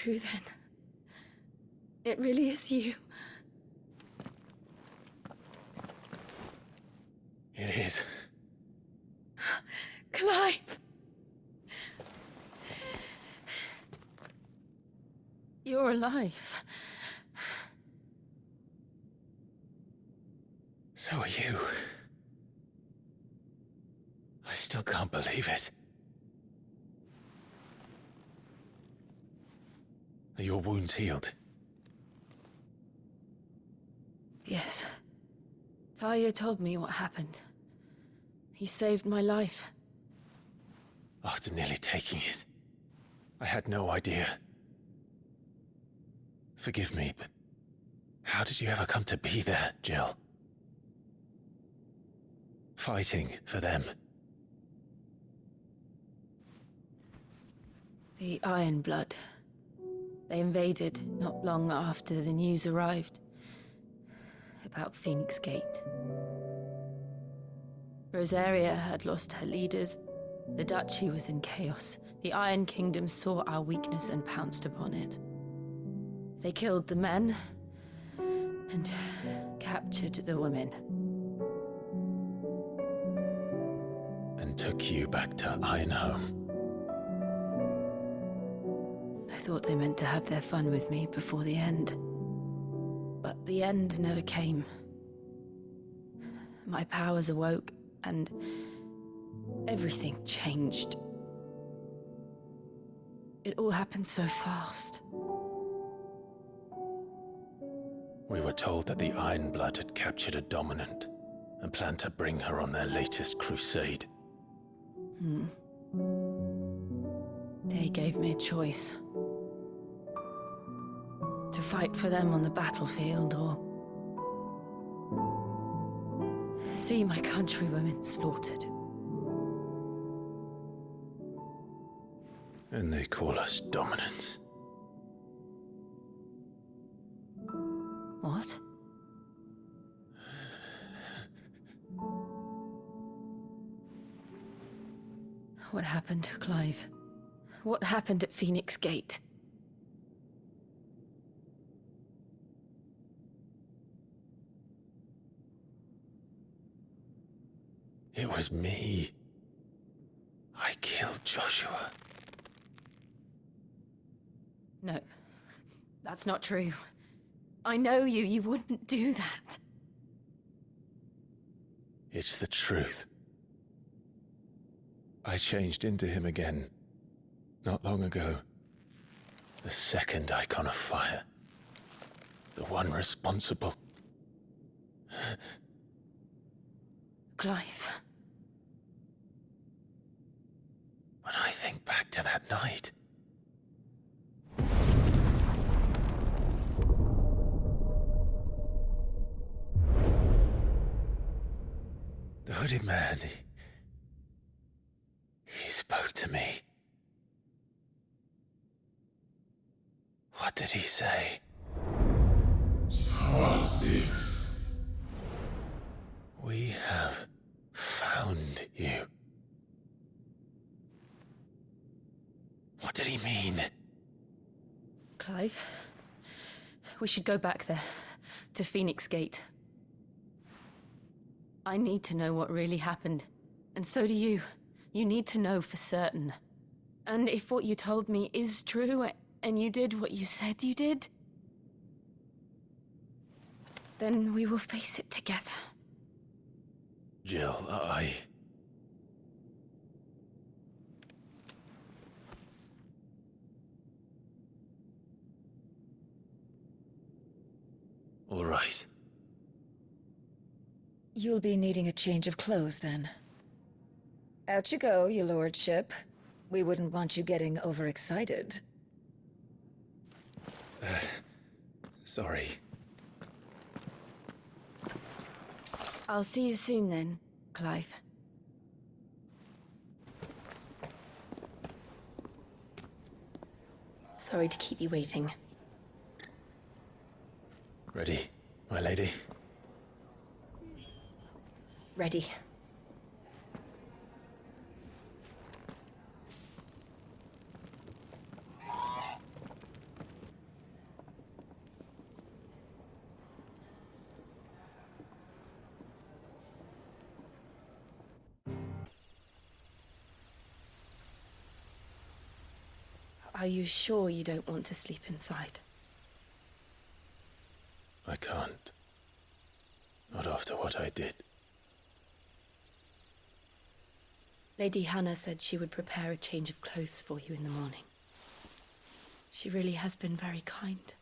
true then. It really is you. It is. Clive! You're alive. So are you. I still can't believe it. Are your wounds healed? Yes. Talia told me what happened. You saved my life. After nearly taking it, I had no idea. Forgive me, but how did you ever come to be there, Jill? Fighting for them. The Iron Blood. They invaded not long after the news arrived about Phoenix Gate. Rosaria had lost her leaders. The Duchy was in chaos. The Iron Kingdom saw our weakness and pounced upon it. They killed the men and captured the women. And took you back to Ironhome. I thought they meant to have their fun with me before the end. But the end never came. My powers awoke, and everything changed. It all happened so fast. We were told that the Iron Blood had captured a dominant and planned to bring her on their latest crusade. They gave me a choice. To fight for them on the battlefield, or see my countrywomen slaughtered. And they call us dominants. What? What happened, Clive? What happened at Phoenix Gate? It was me. I killed Joshua. No, that's not true. I know you. You wouldn't do that. It's the truth. I changed into him again, not long ago. The second icon of fire. The one responsible. Clive. When I think back to that night... The hooded man, he spoke to me. What did he say? XVI. We have found you. What did he mean? Clive, we should go back there, to Phoenix Gate. I need to know what really happened, and so do you. You need to know for certain. And if what you told me is true, and you did what you said you did, then we will face it together. Jill, All right. You'll be needing a change of clothes, then. Out you go, your lordship. We wouldn't want you getting overexcited. Sorry. I'll see you soon then, Clive. Sorry to keep you waiting. Ready, my lady? Ready. Are you sure you don't want to sleep inside? I can't. Not after what I did. Lady Hannah said she would prepare a change of clothes for you in the morning. She really has been very kind.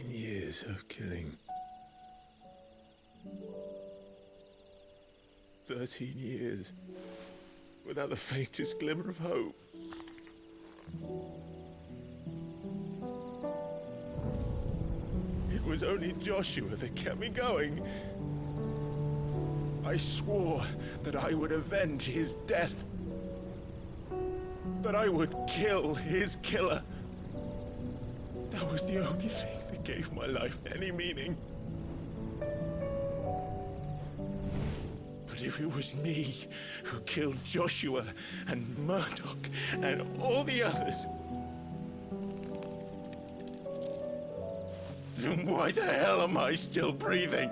Years of killing. 13 years without the faintest glimmer of hope. It was only Joshua that kept me going. I swore that I would avenge his death. That I would kill his killer. That was the only thing that gave my life any meaning. But if it was me who killed Joshua and Murdoch and all the others, then why the hell am I still breathing?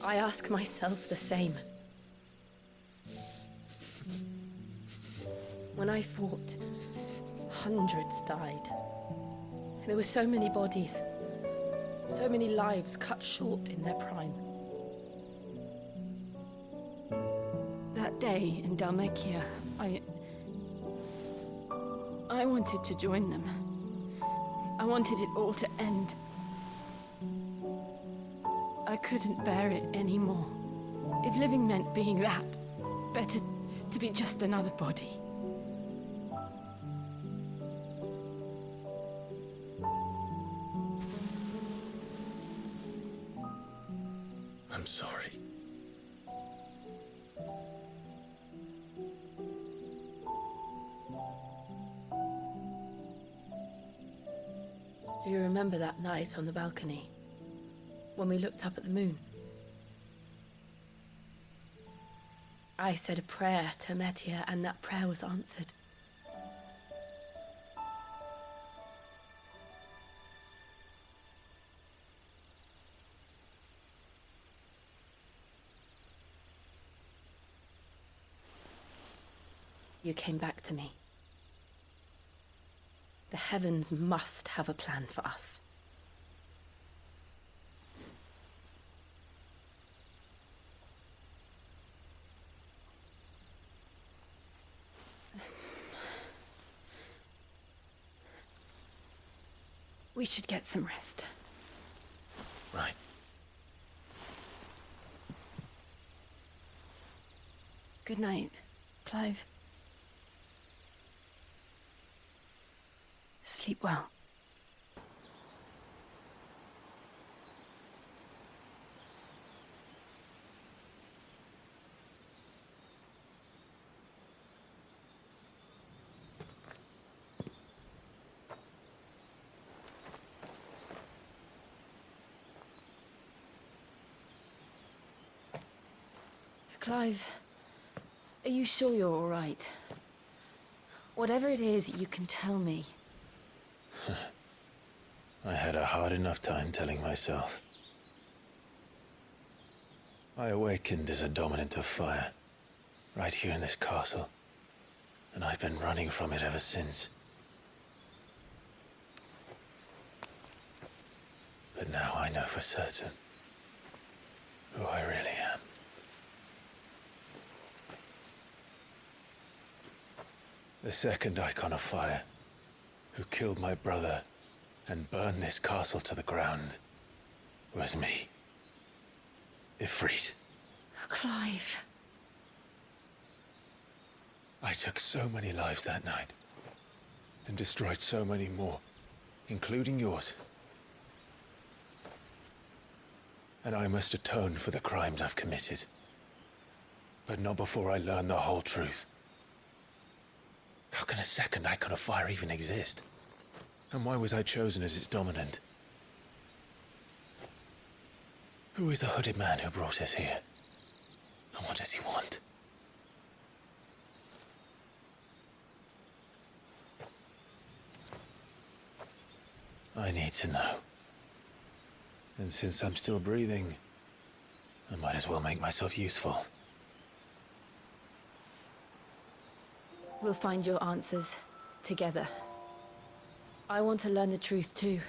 I ask myself the same. When I fought, hundreds died. There were so many bodies, so many lives cut short in their prime. That day in Dalmekia, I wanted to join them. I wanted it all to end. I couldn't bear it anymore. If living meant being that, better to be just another body. I'm sorry. Do you remember that night on the balcony? When we looked up at the moon? I said a prayer to Metia, and that prayer was answered. You came back to me. The heavens must have a plan for us. We should get some rest. Right. Good night, Clive. Sleep well. Clive, are you sure you're all right? Whatever it is, you can tell me. I had a hard enough time telling myself. I awakened as a dominant of fire, right here in this castle, and I've been running from it ever since. But now I know for certain who I really am. The second icon of fire, who killed my brother and burned this castle to the ground, was me. Ifrit. Clive. I took so many lives that night, and destroyed so many more, including yours. And I must atone for the crimes I've committed. But not before I learn the whole truth. How can a second icon of fire even exist? And why was I chosen as its dominant? Who is the hooded man who brought us here? And what does he want? I need to know. And since I'm still breathing, I might as well make myself useful. We'll find your answers together. I want to learn the truth too.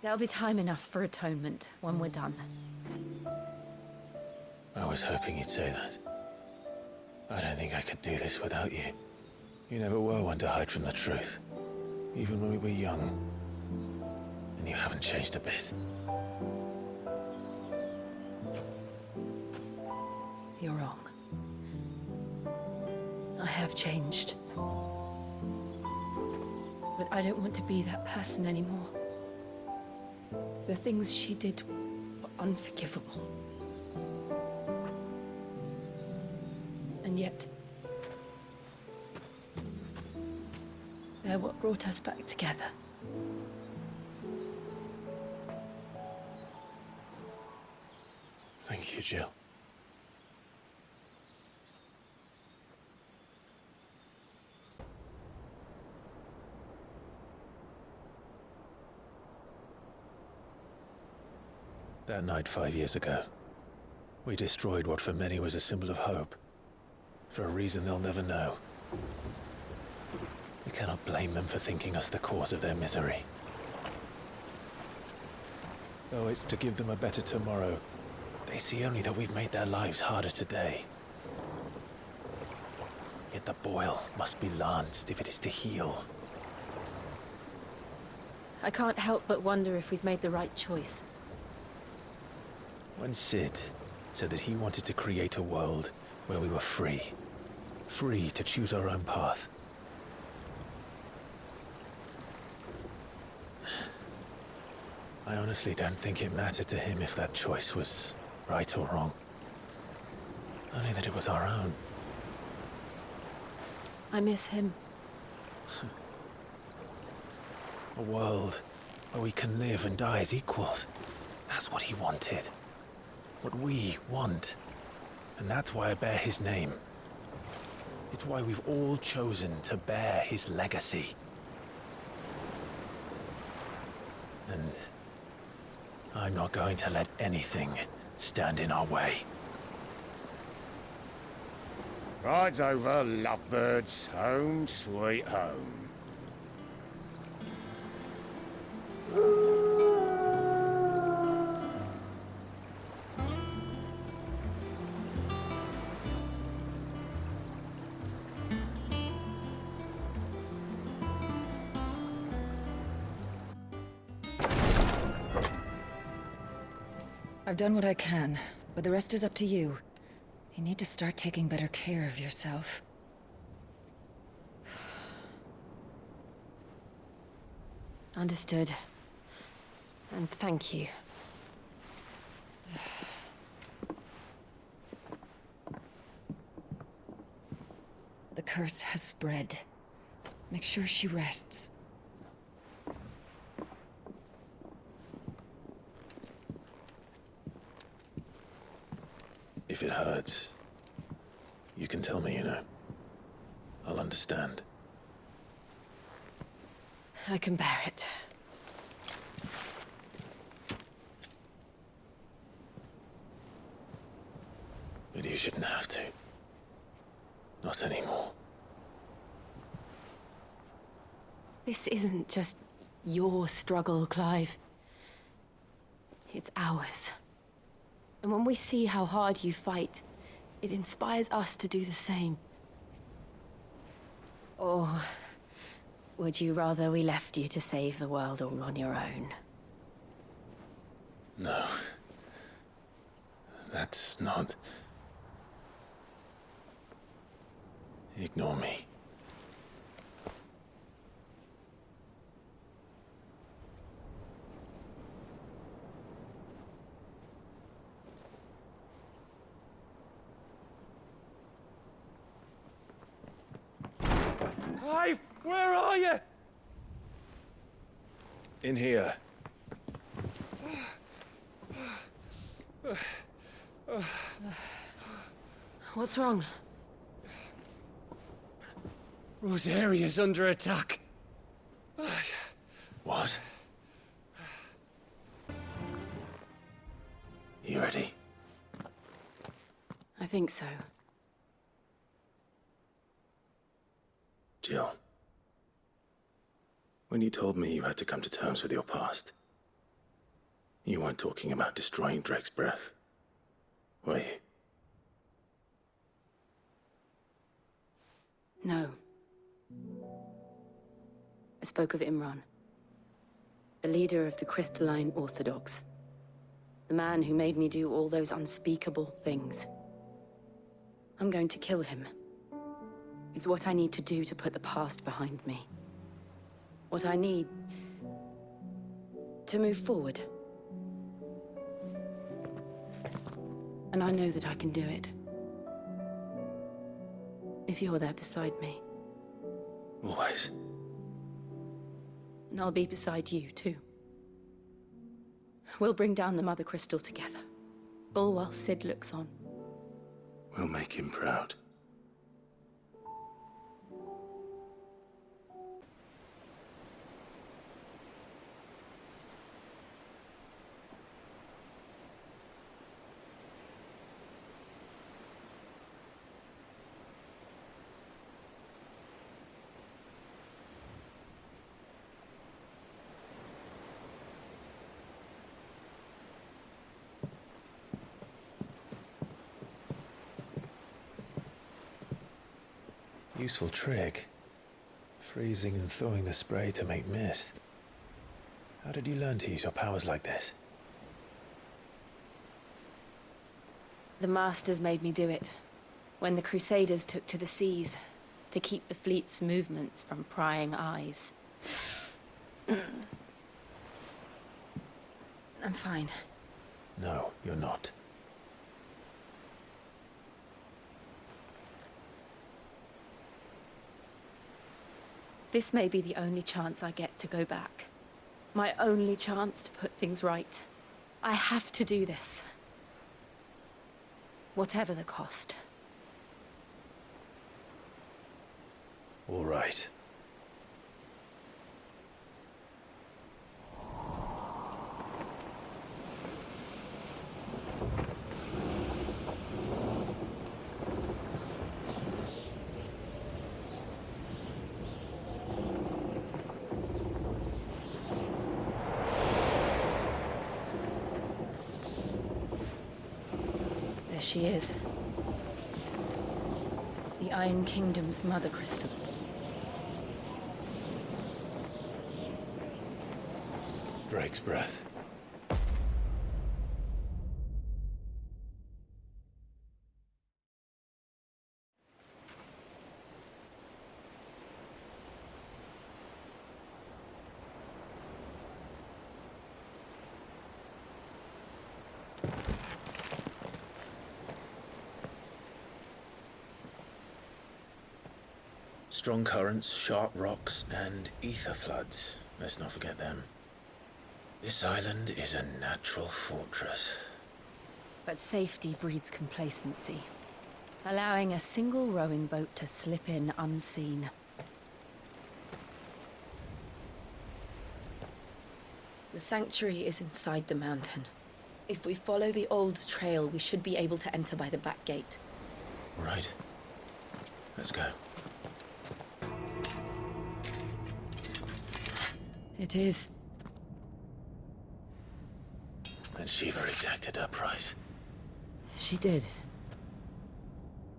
There'll be time enough for atonement when we're done. I was hoping you'd say that. I don't think I could do this without you. You never were one to hide from the truth, even when we were young. And you haven't changed a bit. You're wrong. I have changed. But I don't want to be that person anymore. The things she did were unforgivable. And yet, they're what brought us back together. Thank you, Jill. That night 5 years ago, we destroyed what for many was a symbol of hope. For a reason they'll never know. We cannot blame them for thinking us the cause of their misery. Though it's to give them a better tomorrow, they see only that we've made their lives harder today. Yet the boil must be lanced if it is to heal. I can't help but wonder if we've made the right choice. When Sid said that he wanted to create a world where we were free. Free to choose our own path. I honestly don't think it mattered to him if that choice was right or wrong. Only that it was our own. I miss him. A world where we can live and die as equals. That's what he wanted. What we want. And that's why I bear his name. It's why we've all chosen to bear his legacy. And I'm not going to let anything stand in our way. Rides over, lovebirds, home sweet home. I've done what I can, but the rest is up to you. You need to start taking better care of yourself. Understood. And thank you. The curse has spread. Make sure she rests. If it hurts, you can tell me, you know. I'll understand. I can bear it. But you shouldn't have to. Not anymore. This isn't just your struggle, Clive. It's ours. And when we see how hard you fight, it inspires us to do the same. Or would you rather we left you to save the world all on your own? No. That's not... Ignore me. Clive, where are you? In here. What's wrong? Rosaria's under attack. What? You ready? I think so. Jill. When you told me you had to come to terms with your past, you weren't talking about destroying Drake's breath, were you? No. I spoke of Imran, the leader of the Crystalline Orthodox. The man who made me do all those unspeakable things. I'm going to kill him. It's what I need to do to put the past behind me. What I need to move forward. And I know that I can do it. If you're there beside me. Always. And I'll be beside you, too. We'll bring down the Mother Crystal together. All while Sid looks on. We'll make him proud. Useful trick. Freezing and thawing the spray to make mist. How did you learn to use your powers like this? The Masters made me do it. When the Crusaders took to the seas, to keep the fleet's movements from prying eyes. I'm fine. No, you're not. This may be the only chance I get to go back. My only chance to put things right. I have to do this. Whatever the cost. All right. There she is. The Iron Kingdom's Mother Crystal. Drake's breath. Strong currents, sharp rocks, and ether floods. Let's not forget them. This island is a natural fortress. But safety breeds complacency. Allowing a single rowing boat to slip in unseen. The sanctuary is inside the mountain. If we follow the old trail, we should be able to enter by the back gate. Right. Let's go. It is. And Shiva exacted her price. She did.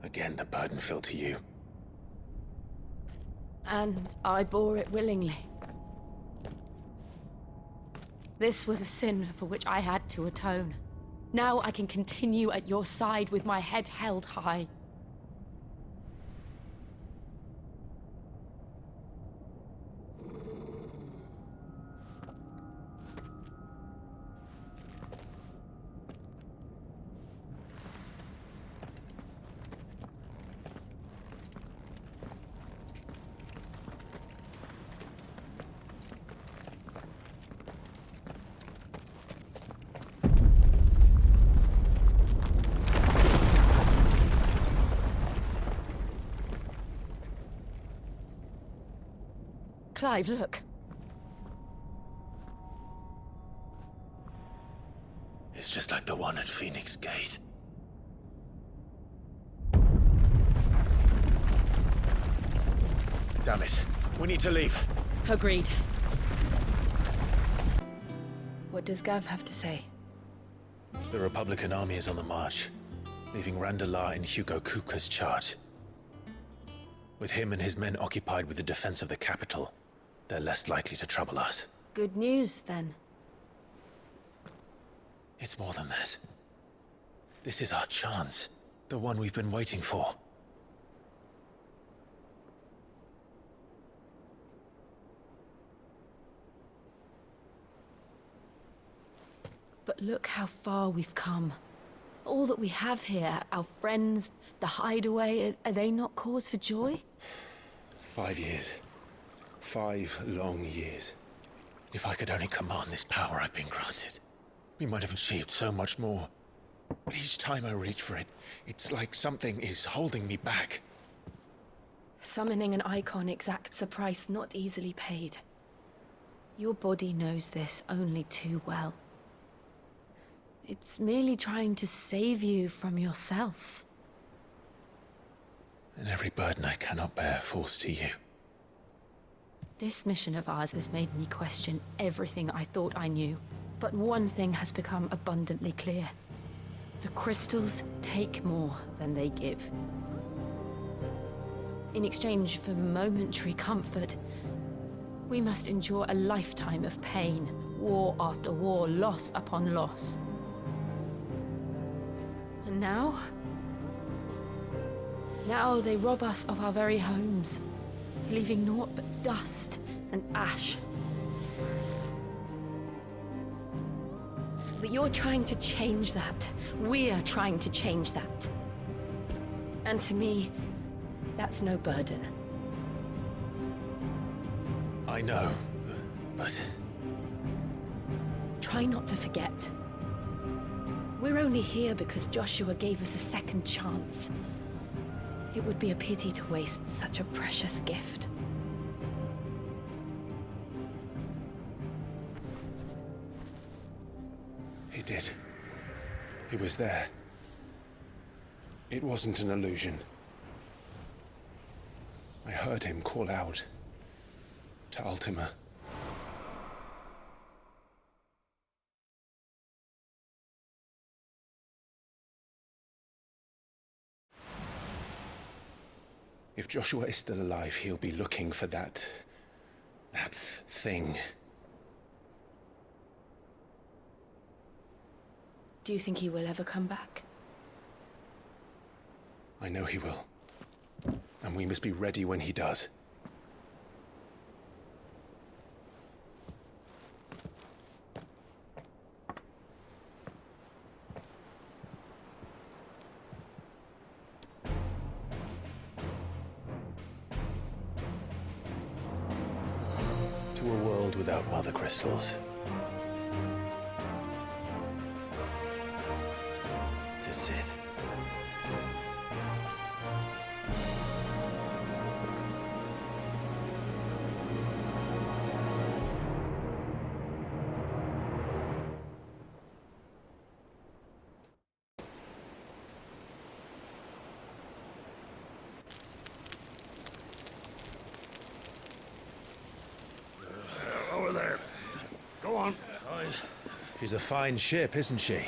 Again, the burden fell to you. And I bore it willingly. This was a sin for which I had to atone. Now I can continue at your side with my head held high. Clive, look. It's just like the one at Phoenix Gate. Damn it. We need to leave. Agreed. What does Gav have to say? The Republican army is on the march, leaving Randalar in Hugo Kuka's charge. With him and his men occupied with the defense of the capital, they're less likely to trouble us. Good news, then. It's more than that. This is our chance. The one we've been waiting for. But look how far we've come. All that we have here, our friends, the hideaway, are they not cause for joy? 5 years. 5 long years. If I could only command this power I've been granted, we might have achieved so much more. But each time I reach for it, it's like something is holding me back. Summoning an icon exacts a price not easily paid. Your body knows this only too well. It's merely trying to save you from yourself. And every burden I cannot bear falls to you. This mission of ours has made me question everything I thought I knew. But one thing has become abundantly clear. The crystals take more than they give. In exchange for momentary comfort, we must endure a lifetime of pain, war after war, loss upon loss. And now they rob us of our very homes, leaving naught but dust and ash. But you're trying to change that. We're trying to change that. And to me, that's no burden. I know, but... Try not to forget. We're only here because Joshua gave us a second chance. It would be a pity to waste such a precious gift. He did. He was there. It wasn't an illusion. I heard him call out to Ultima. If Joshua is still alive, he'll be looking for that thing. Do you think he will ever come back? I know he will. And we must be ready when he does. To a world without mother crystals. To Sid. Over there. Go on. She's a fine ship, isn't she?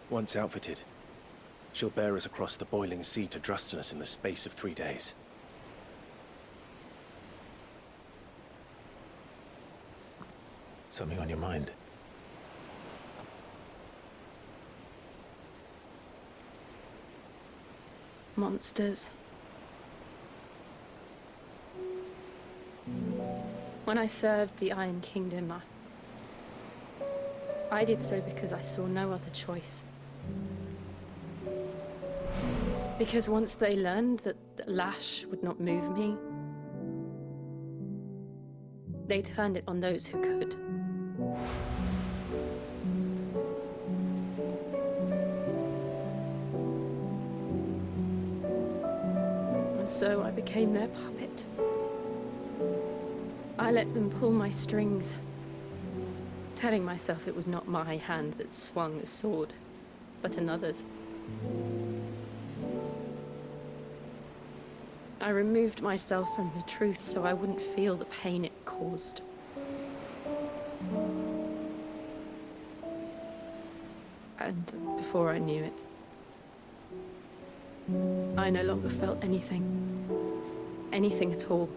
Once outfitted, she'll bear us across the boiling sea to Drustinus in the space of 3 days. Something on your mind? Monsters. When I served the Iron Kingdom, I did so because I saw no other choice. Because once they learned that the lash would not move me, they turned it on those who could. so I became their puppet. I let them pull my strings, telling myself it was not my hand that swung the sword, but another's. I removed myself from the truth so I wouldn't feel the pain it caused. And before I knew it, I no longer felt anything. Anything at all.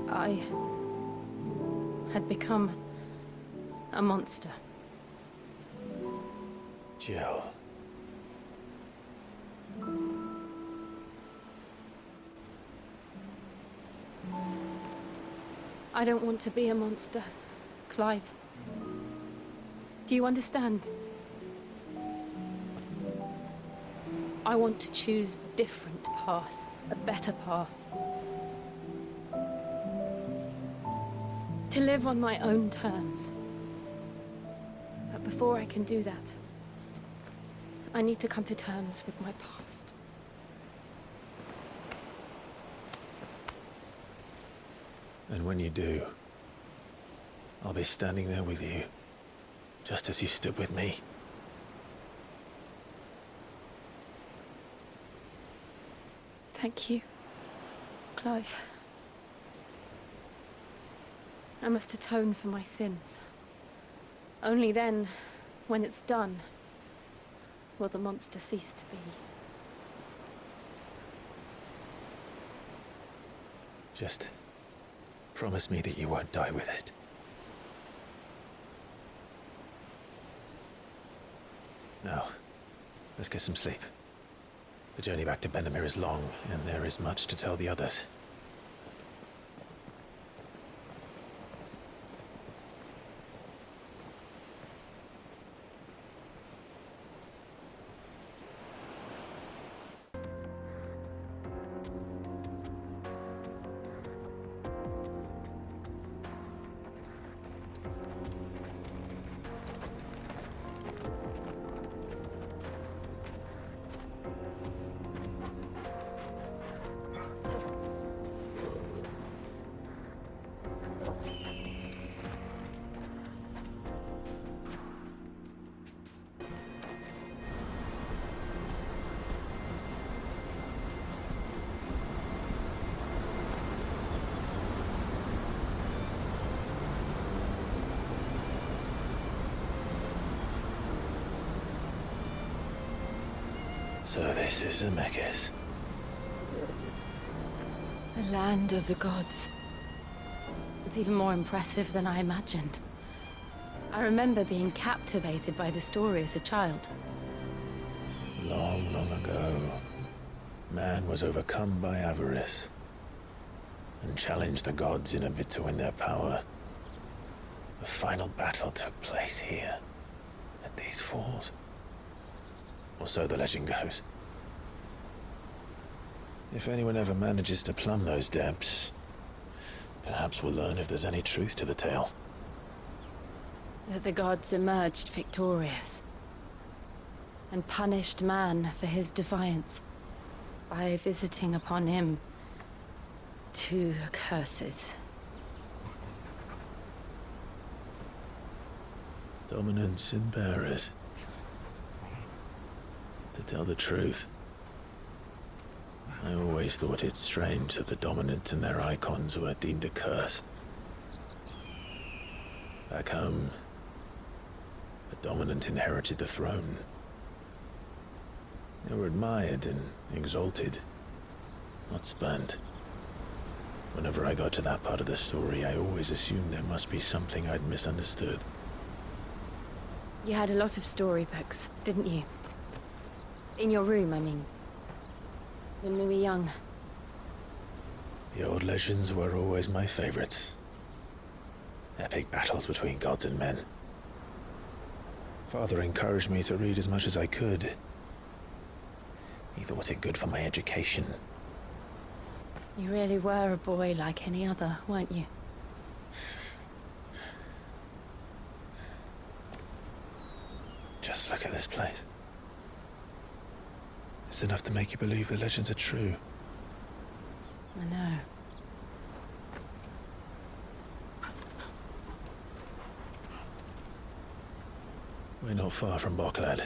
I had become a monster. Jill. I don't want to be a monster, Clive. Do you understand? I want to choose a different path, a better path. To live on my own terms. But before I can do that, I need to come to terms with my past. And when you do, I'll be standing there with you, just as you stood with me. Thank you, Clive. I must atone for my sins. Only then, when it's done, will the monster cease to be. Just promise me that you won't die with it. Now, let's get some sleep. The journey back to Benamir is long, and there is much to tell the others. So this is Amekis. The land of the gods. It's even more impressive than I imagined. I remember being captivated by the story as a child. Long, long ago, man was overcome by avarice and challenged the gods in a bid to win their power. The final battle took place here, at these falls. Or so the legend goes. If anyone ever manages to plumb those depths, perhaps we'll learn if there's any truth to the tale. That the gods emerged victorious and punished man for his defiance by visiting upon him 2 curses. Dominance and bearers. To tell the truth, I always thought it strange that the dominant and their icons were deemed a curse. Back home, the dominant inherited the throne. They were admired and exalted, not spurned. Whenever I got to that part of the story, I always assumed there must be something I'd misunderstood. You had a lot of storybooks, didn't you? In your room, I mean. When we were young. The old legends were always my favorites. Epic battles between gods and men. Father encouraged me to read as much as I could. He thought it good for my education. You really were a boy like any other, weren't you? Just look at this place. It's enough to make you believe the legends are true. I know. We're not far from Boklad.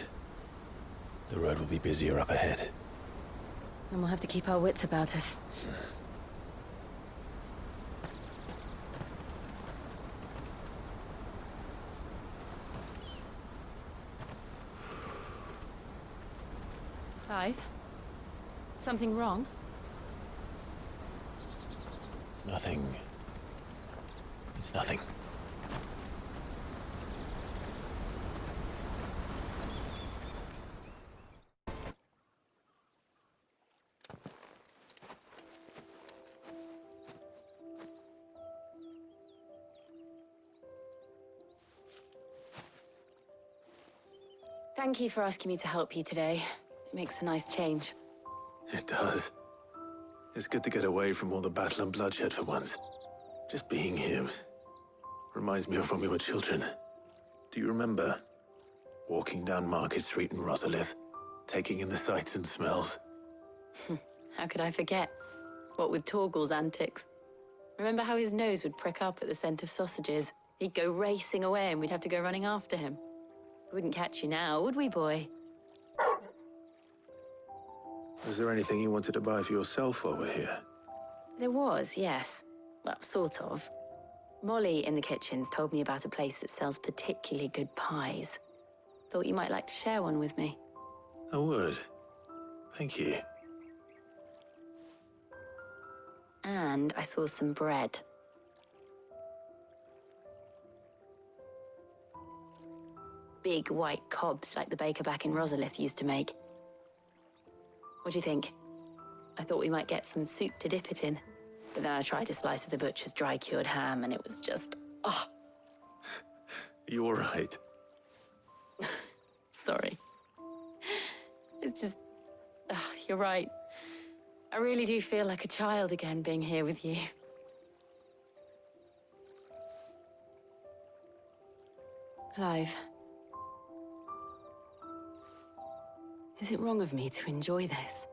The road will be busier up ahead. And we'll have to keep our wits about us. Clive? Something wrong? Nothing. It's nothing. Thank you for asking me to help you today. It makes a nice change. It does. It's good to get away from all the battle and bloodshed for once. Just being here reminds me of when we were children. Do you remember? Walking down Market Street in Rosfield, taking in the sights and smells. How could I forget? What with Torgal's antics. Remember how his nose would prick up at the scent of sausages? He'd go racing away and we'd have to go running after him. We wouldn't catch you now, would we, boy? Was there anything you wanted to buy for yourself while we're here? There was, yes. Well, sort of. Molly in the kitchens told me about a place that sells particularly good pies. Thought you might like to share one with me. I would. Thank you. And I saw some bread. Big white cobs like the baker back in Rosalith used to make. What do you think? I thought we might get some soup to dip it in. But then I tried a slice of the butcher's dry-cured ham and it was just... ah! You all right? Sorry. It's just... you're right. I really do feel like a child again being here with you. Clive. Is it wrong of me to enjoy this?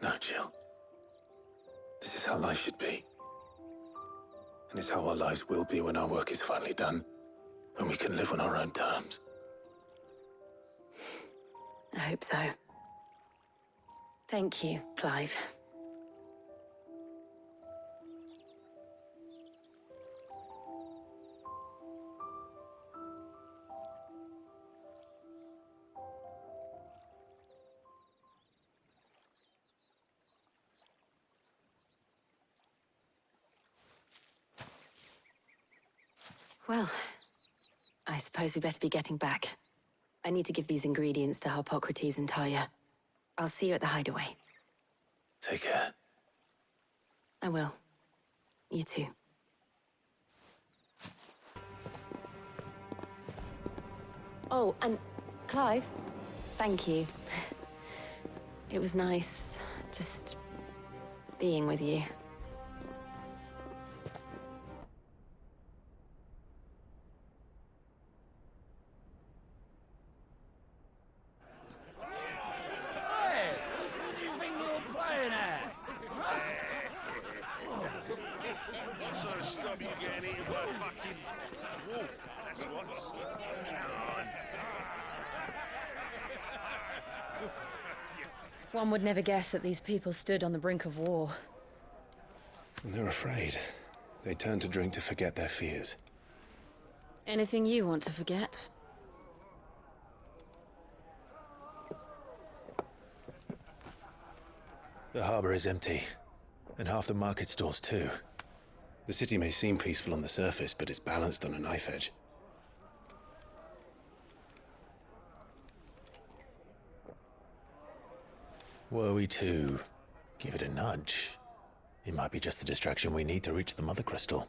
No, Jill. This is how life should be. And it's how our lives will be when our work is finally done. When we can live on our own terms. I hope so. Thank you, Clive. Well, I suppose we better be getting back. I need to give these ingredients to Harpocrates and Talia. I'll see you at the hideaway. Take care. I will. You too. Oh, and Clive, thank you. It was nice just being with you. One would never guess that these people stood on the brink of war. And they're afraid. They turn to drink to forget their fears. Anything you want to forget? The harbor is empty. And half the market stalls too. The city may seem peaceful on the surface, but it's balanced on a knife edge. Were we to give it a nudge, it might be just the distraction we need to reach the Mother Crystal.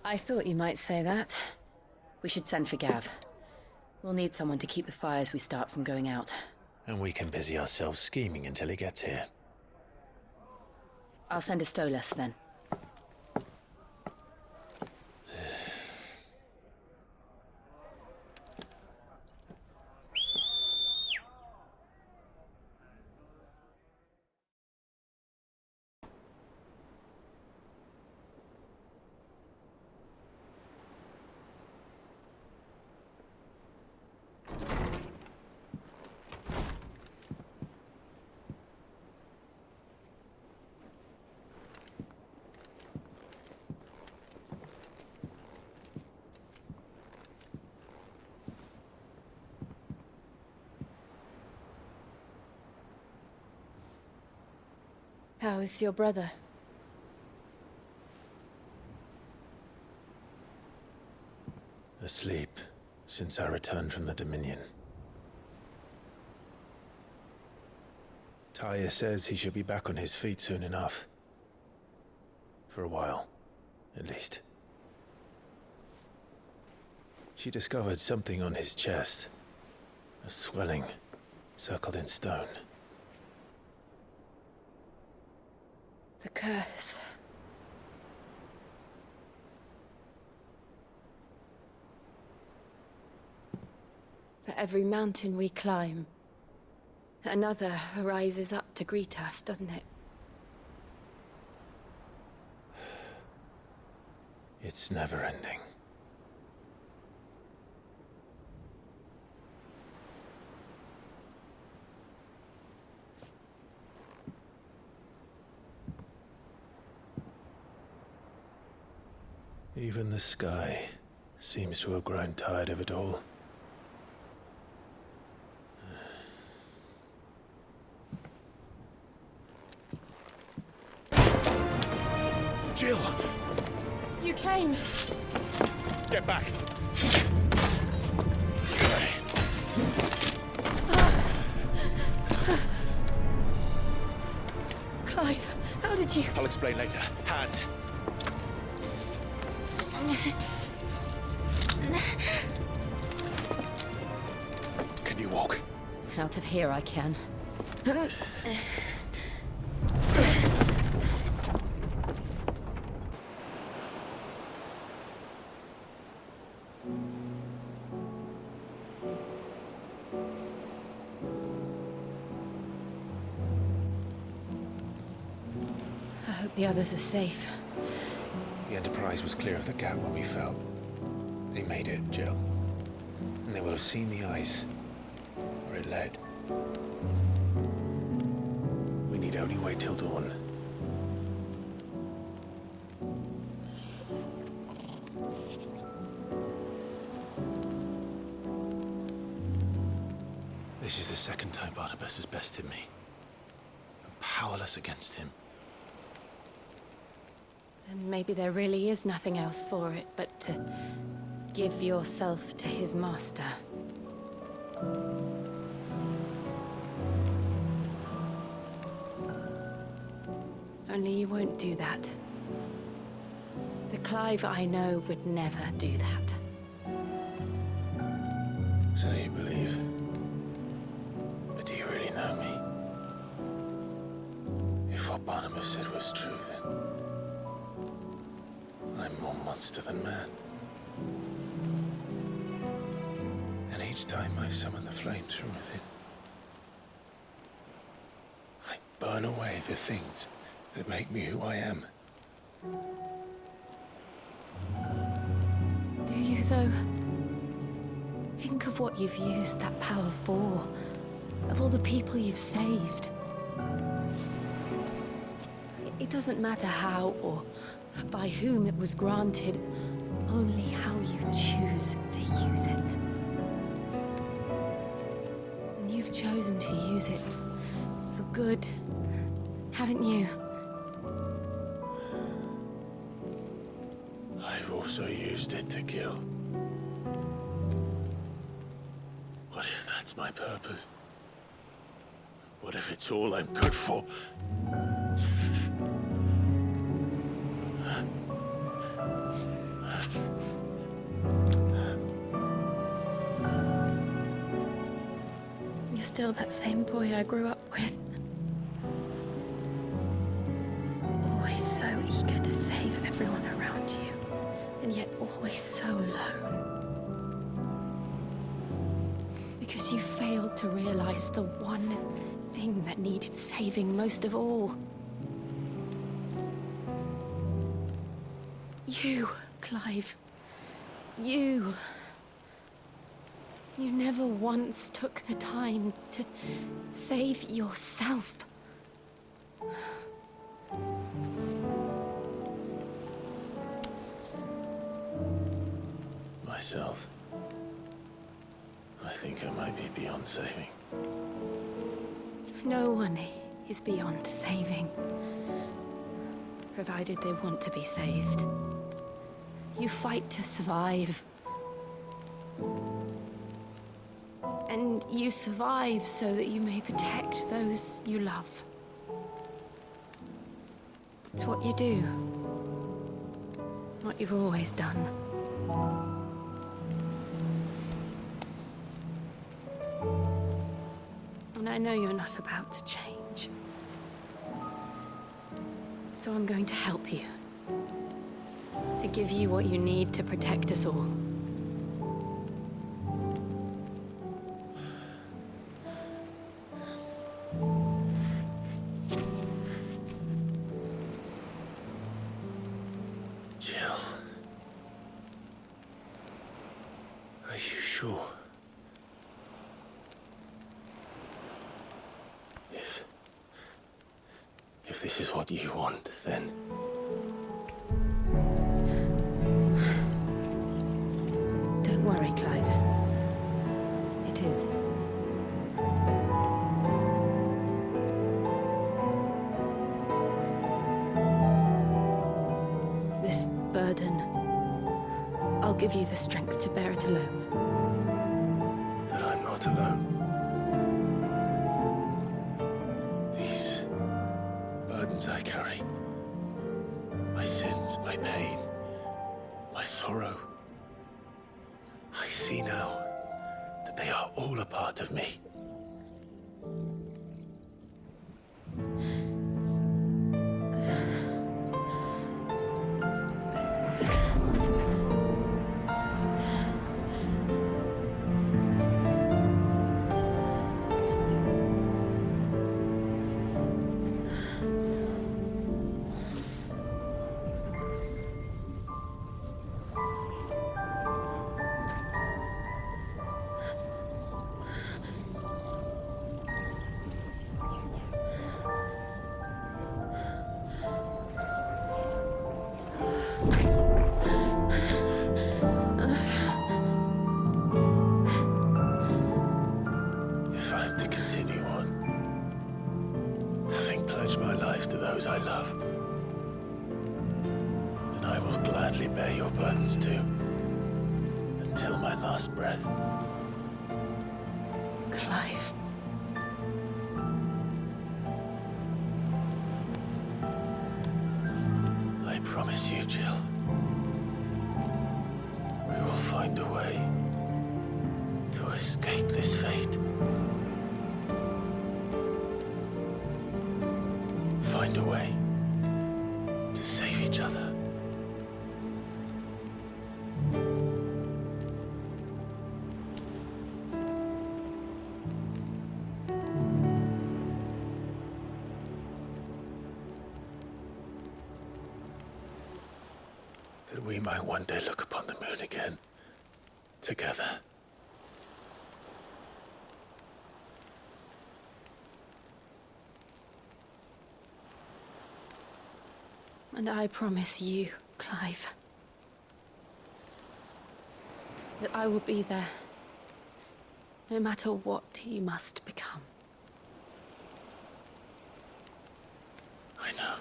I thought you might say that. We should send for Gav. We'll need someone to keep the fires we start from going out. And we can busy ourselves scheming until he gets here. I'll send a Stolas then. How is your brother? Asleep since I returned from the Dominion. Taya says he should be back on his feet soon enough. For a while, at least. She discovered something on his chest. A swelling, circled in stone. The curse. For every mountain we climb, another rises up to greet us, doesn't it? It's never ending. Even the sky seems to have grown tired of it all. Jill! You came! Get back! Clive, how did you... I'll explain later. Hands! Can you walk? Out of here I can. I hope the others are safe. The Enterprise was clear of the gap when we fell. They made it, Jill. And they will have seen the ice, where it led. We need only wait till dawn. This is the second time Barnabas has bested me. I'm powerless against him. And maybe there really is nothing else for it but to give yourself to his master. Only you won't do that. The Clive I know would never do that. So you believe. But do you really know me? If what Barnabas said was true, then I'm more monster than man. And each time I summon the flames from within, I burn away the things that make me who I am. Do you, though? Think of what you've used that power for. Of all the people you've saved. It doesn't matter how or by whom it was granted, only how you choose to use it. And you've chosen to use it for good, haven't you? I've also used it to kill. What if that's my purpose? What if it's all I'm good for? You're still that same boy I grew up with. Always so eager to save everyone around you, and yet always so alone. Because you failed to realize the one thing that needed saving most of all. You, Clive. You. You never once took the time to save yourself. Myself. I think I might be beyond saving. No one is beyond saving. Provided they want to be saved. You fight to survive. And you survive so that you may protect those you love. It's what you do. What you've always done. And I know you're not about to change. So I'm going to help you. To give you what you need to protect us all. Jill. Are you sure? If this is what you want, then... Don't worry, Clive. It is. This burden, I'll give you the strength to bear it alone. But I'm not alone. These burdens I carry, my sins, my pain, my sorrow, I see now that they are all a part of me. If I'm to continue on, having pledged my life to those I love, then I will gladly bear your burdens too, until my last breath. Clive. I promise you, Jill, we will find a way to escape this fate. Find a way to save each other. That we might one day look upon the moon again, together. And I promise you, Clive, that I will be there, no matter what you must become. I know.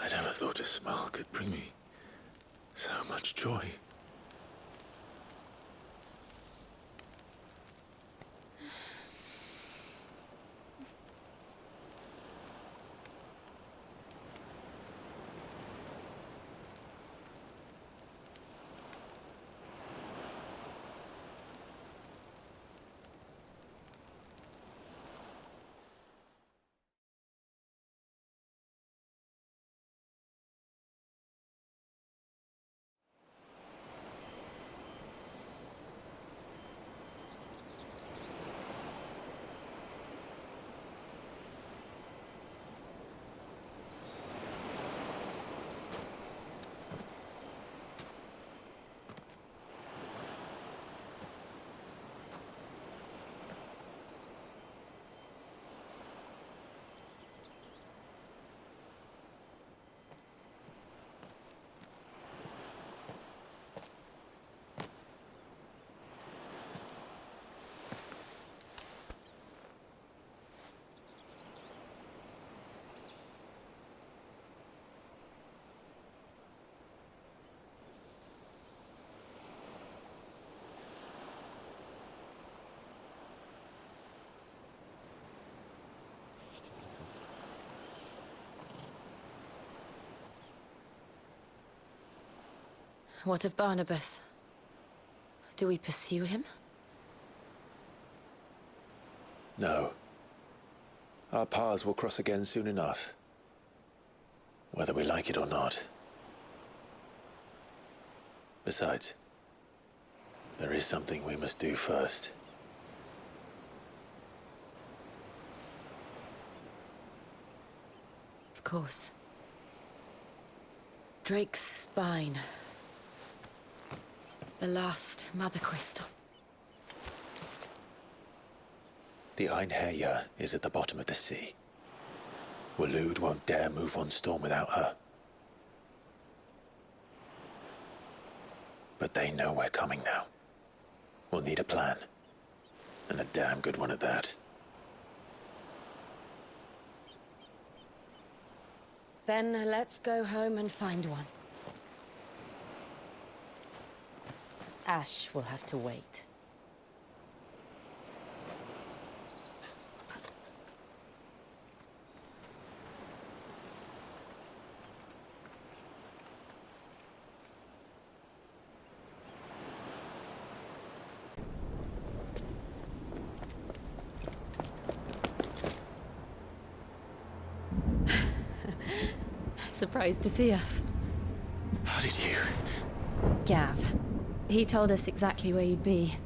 I never thought a smile could bring me so much joy. What of Barnabas? Do we pursue him? No. Our paths will cross again soon enough. Whether we like it or not. Besides, there is something we must do first. Of course. Drake's spine. The last Mother Crystal. The Einherja is at the bottom of the sea. Waloed won't dare move on Storm without her. But they know we're coming now. We'll need a plan. And a damn good one at that. Then let's go home and find one. Ash will have to wait. Surprised to see us. How did you? Gav. He told us exactly where you'd be.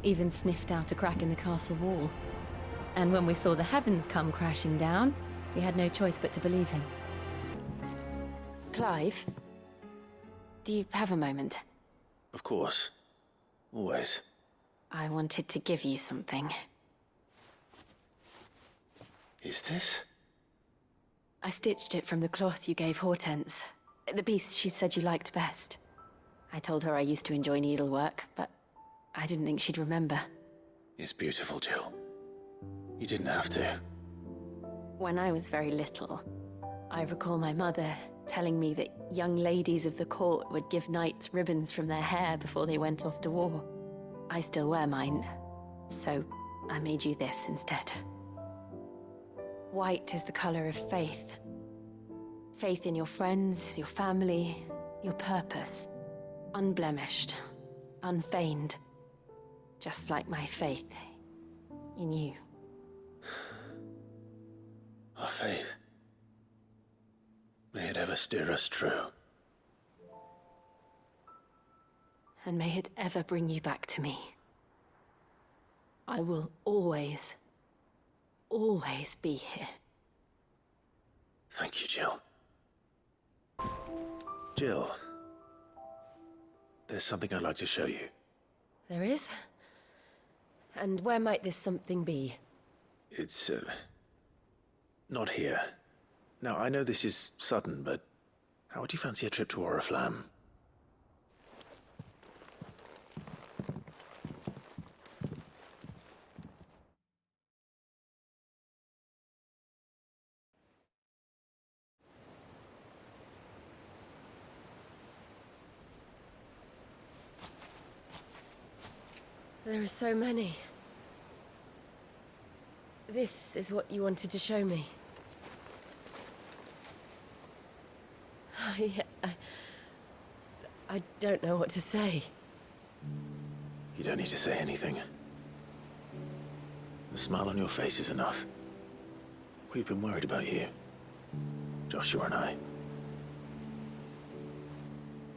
Even sniffed out a crack in the castle wall. And when we saw the heavens come crashing down, we had no choice but to believe him. Clive, do you have a moment? Of course. Always. I wanted to give you something. Is this? I stitched it from the cloth you gave Hortense. The piece she said you liked best. I told her I used to enjoy needlework, but I didn't think she'd remember. It's beautiful, Jill. You didn't have to. When I was very little, I recall my mother telling me that young ladies of the court would give knights ribbons from their hair before they went off to war. I still wear mine, so I made you this instead. White is the color of faith. Faith in your friends, your family, your purpose. Unblemished, unfeigned. Just like my faith in you. Our faith. May it ever steer us true. And may it ever bring you back to me. I will always be here. Thank you, Jill. Jill, there's something I'd like to show you. There is? And where might this something be? It's, not here. Now, I know this is sudden, but how would you fancy a trip to Oriflamme? There are so many. This is what you wanted to show me. I don't know what to say. You don't need to say anything. The smile on your face is enough. We've been worried about you. Joshua and I.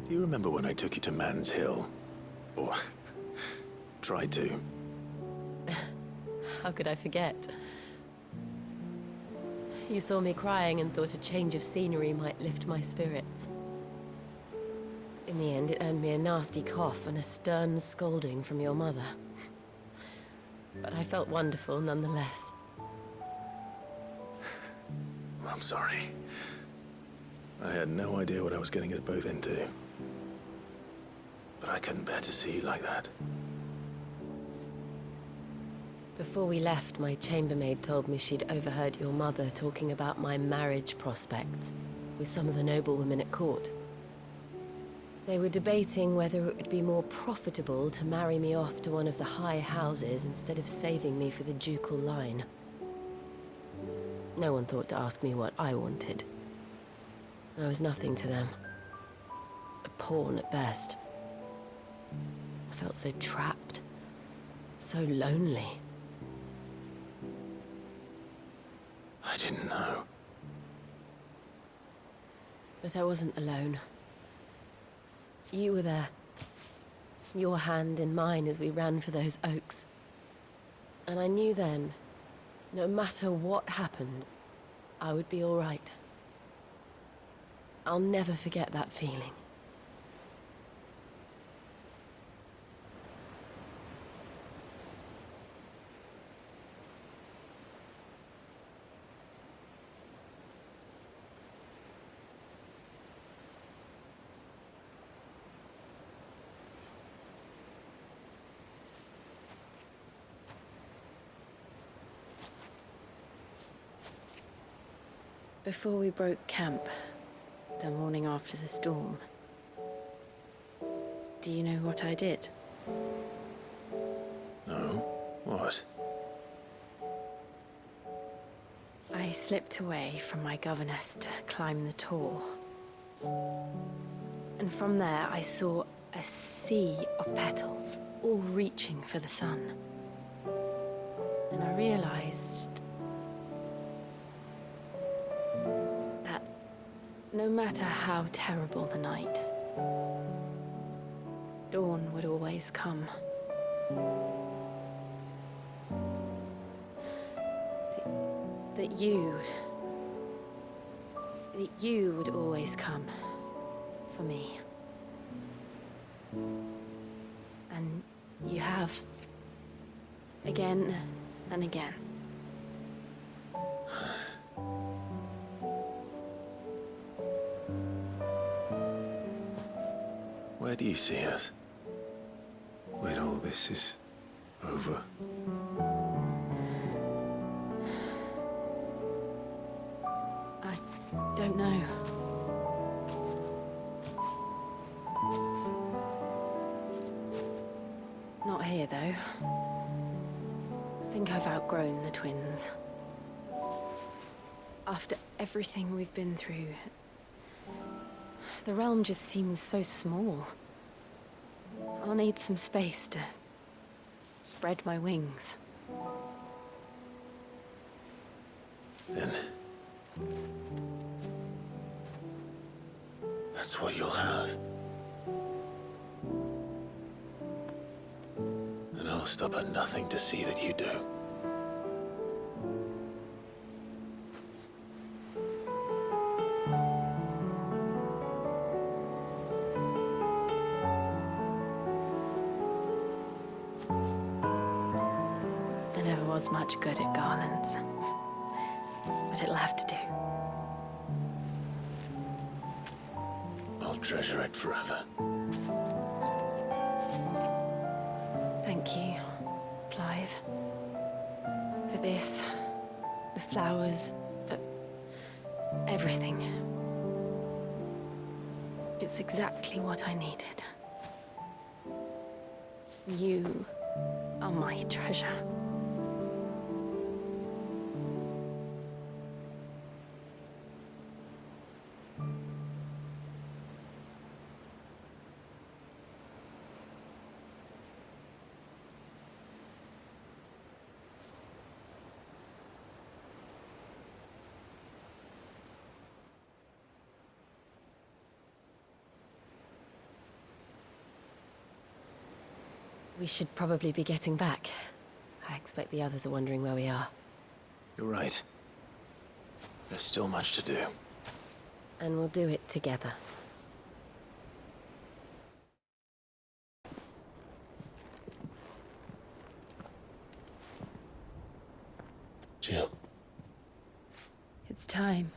Do you remember when I took you to Man's Hill? Or tried to? How could I forget? You saw me crying and thought a change of scenery might lift my spirits. In the end, it earned me a nasty cough and a stern scolding from your mother. But I felt wonderful nonetheless. I'm sorry. I had no idea what I was getting us both into. But I couldn't bear to see you like that. Before we left, my chambermaid told me she'd overheard your mother talking about my marriage prospects with some of the noblewomen at court. They were debating whether it would be more profitable to marry me off to one of the high houses instead of saving me for the ducal line. No one thought to ask me what I wanted. I was nothing to them. A pawn at best. I felt so trapped, so lonely. I didn't know. But I wasn't alone. You were there. Your hand in mine as we ran for those oaks. And I knew then, no matter what happened, I would be all right. I'll never forget that feeling. Before we broke camp, the morning after the storm, do you know what I did? No? What? I slipped away from my governess to climb the tor. And from there I saw a sea of petals, all reaching for the sun. And I realized that no matter how terrible the night, dawn would always come. That you would always come for me. And you have. Again and again. Where do you see us? When all this is over? I don't know. Not here, though. I think I've outgrown the twins. After everything we've been through, the realm just seems so small. I'll need some space to spread my wings. Then... that's what you'll have. And I'll stop at nothing to see that you do. I never was much good at garlands, but it'll have to do. I'll treasure it forever. Thank you, Clive. For this, the flowers, for everything. It's exactly what I needed. You are my treasure. We should probably be getting back. I expect the others are wondering where we are. You're right. There's still much to do. And we'll do it together. Jill. It's time,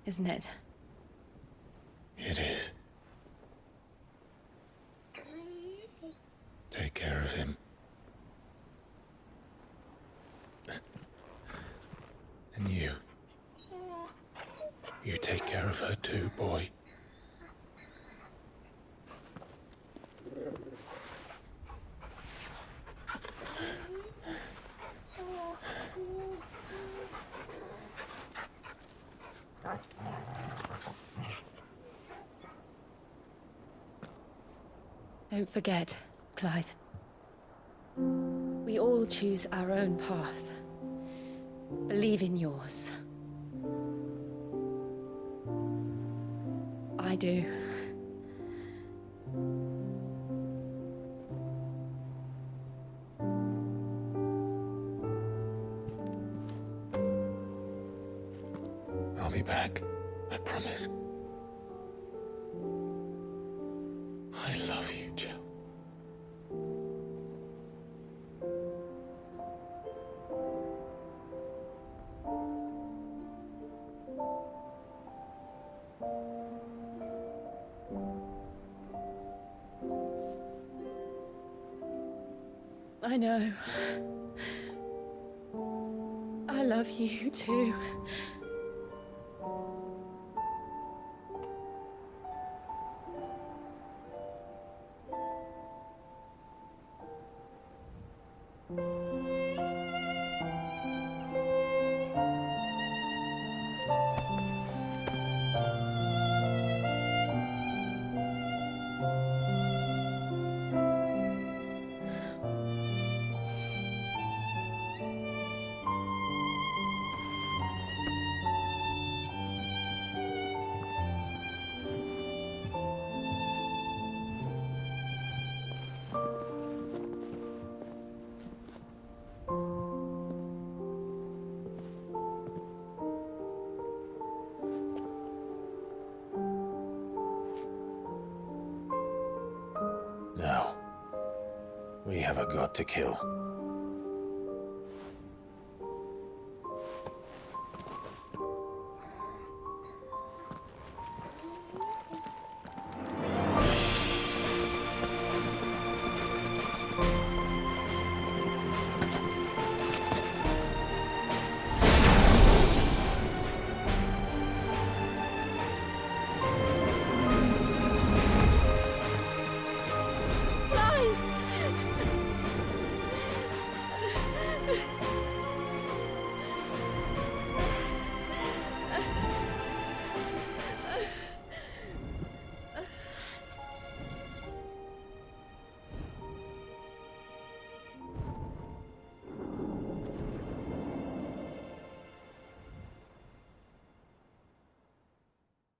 isn't it? It is. Take care of him. And you. You take care of her too, boy. Don't forget, Clive. We all choose our own path. Believe in yours. I do. I'll be back. I promise. I love you, Jill. I know. I love you too. Now, we have a god to kill.